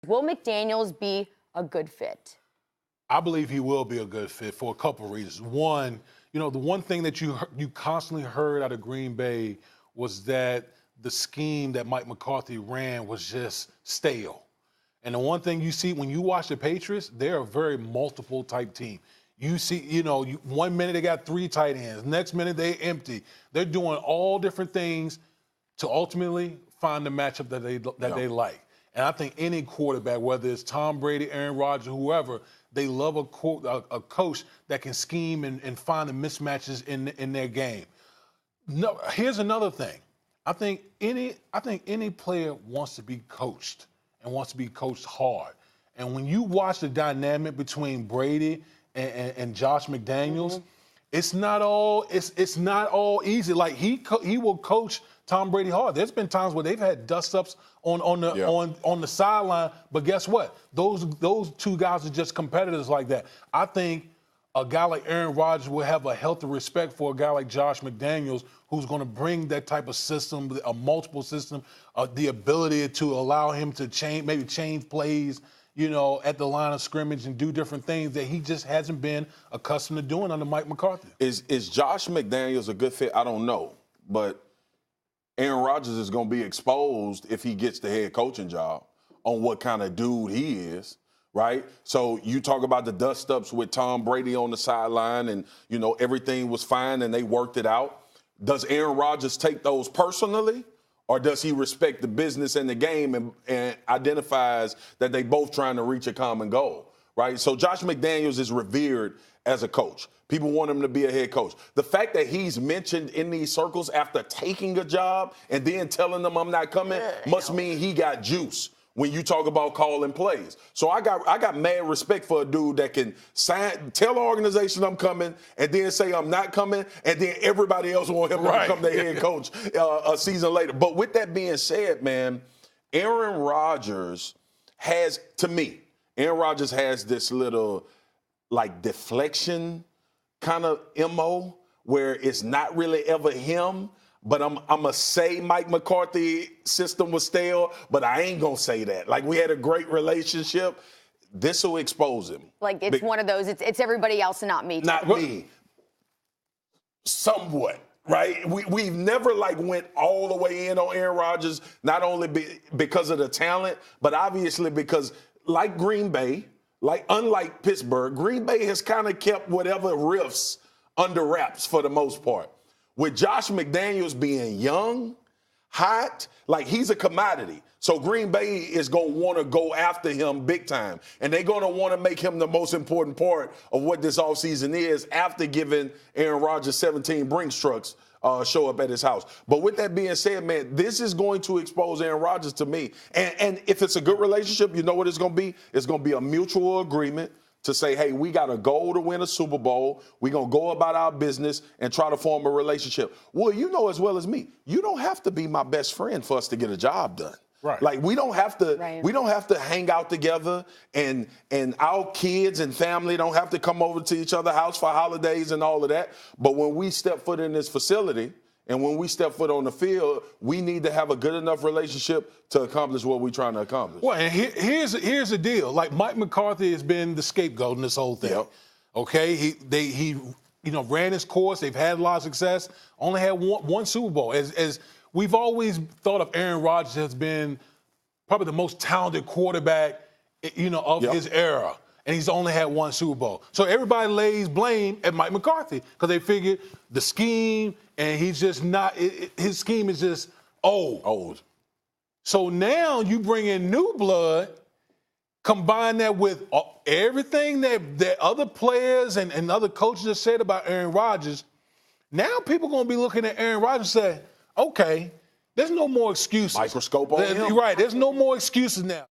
Will McDaniels be a good fit? I believe he will be a good fit for a couple of reasons. One, the one thing that you constantly heard out of Green Bay was that the scheme that Mike McCarthy ran was just stale. And the one thing you see when you watch the Patriots, they're a very multiple type team. You see, 1 minute they got 3 tight ends, next minute they empty. They're doing all different things to ultimately find the matchup that they like. And I think any quarterback, whether it's Tom Brady, Aaron Rodgers, whoever, they love a coach that can scheme and find the mismatches in their game. No, here's another thing. I think any player wants to be coached and wants to be coached hard. And when you watch the dynamic between Brady and Josh McDaniels, it's not all easy. Like he will coach Tom Brady hard. There's been times where they've had dust-ups on the sideline, but guess what? Those two guys are just competitors like that. I think a guy like Aaron Rodgers will have a healthy respect for a guy like Josh McDaniels, who's going to bring that type of system, a multiple system, the ability to allow him to change plays, at the line of scrimmage and do different things that he just hasn't been accustomed to doing under Mike McCarthy. Is Josh McDaniels a good fit? I don't know, but Aaron Rodgers is going to be exposed if he gets the head coaching job on what kind of dude he is, right? So you talk about the dust-ups with Tom Brady on the sideline and, everything was fine and they worked it out. Does Aaron Rodgers take those personally, or does he respect the business and the game and identifies that they both trying to reach a common goal, right? So Josh McDaniels is revered as a coach. People want him to be a head coach. The fact that he's mentioned in these circles after taking a job and then telling them I'm not coming must mean he got juice when you talk about calling plays. So I got mad respect for a dude that can tell the organization I'm coming and then say I'm not coming, and then everybody else want him to become their head coach a season later. But with that being said, man, Aaron Rodgers has this little deflection kind of MO where it's not really ever him, but I'm going to say Mike McCarthy's system was stale, but I ain't going to say that. Like, we had a great relationship. This will expose him. Like, it's one of those, it's everybody else and not me. Not me. Somewhat. Right? We've never went all the way in on Aaron Rodgers, not only because of the talent, but obviously because like Green Bay, unlike Pittsburgh, Green Bay has kind of kept whatever riffs under wraps for the most part. With Josh McDaniels being young, hot, he's a commodity. So Green Bay is going to want to go after him big time. And they're going to want to make him the most important part of what this offseason is after giving Aaron Rodgers 17 Brinks trucks show up at his house. But with that being said, man, this is going to expose Aaron Rodgers to me. And if it's a good relationship, you know what it's going to be? It's going to be a mutual agreement to say, hey, we got a goal to win a Super Bowl. We're going to go about our business and try to form a relationship. Well, you know as well as me, you don't have to be my best friend for us to get a job done. Right. We don't have to hang out together, and our kids and family don't have to come over to each other's house for holidays and all of that. But when we step foot in this facility and when we step foot on the field, we need to have a good enough relationship to accomplish what we're trying to accomplish. Well, and here's the deal. Mike McCarthy has been the scapegoat in this whole thing. Yep. Okay, he ran his course. They've had a lot of success. Only had one Super Bowl. As we've always thought of Aaron Rodgers as being probably the most talented quarterback, of his era. And he's only had one Super Bowl. So everybody lays blame at Mike McCarthy because they figured the scheme, and he's just not, his scheme is just old. So now you bring in new blood, combine that with everything that other players and other coaches have said about Aaron Rodgers. Now people are going to be looking at Aaron Rodgers and say, okay, there's no more excuses. Microscope on him. Right, there's no more excuses now.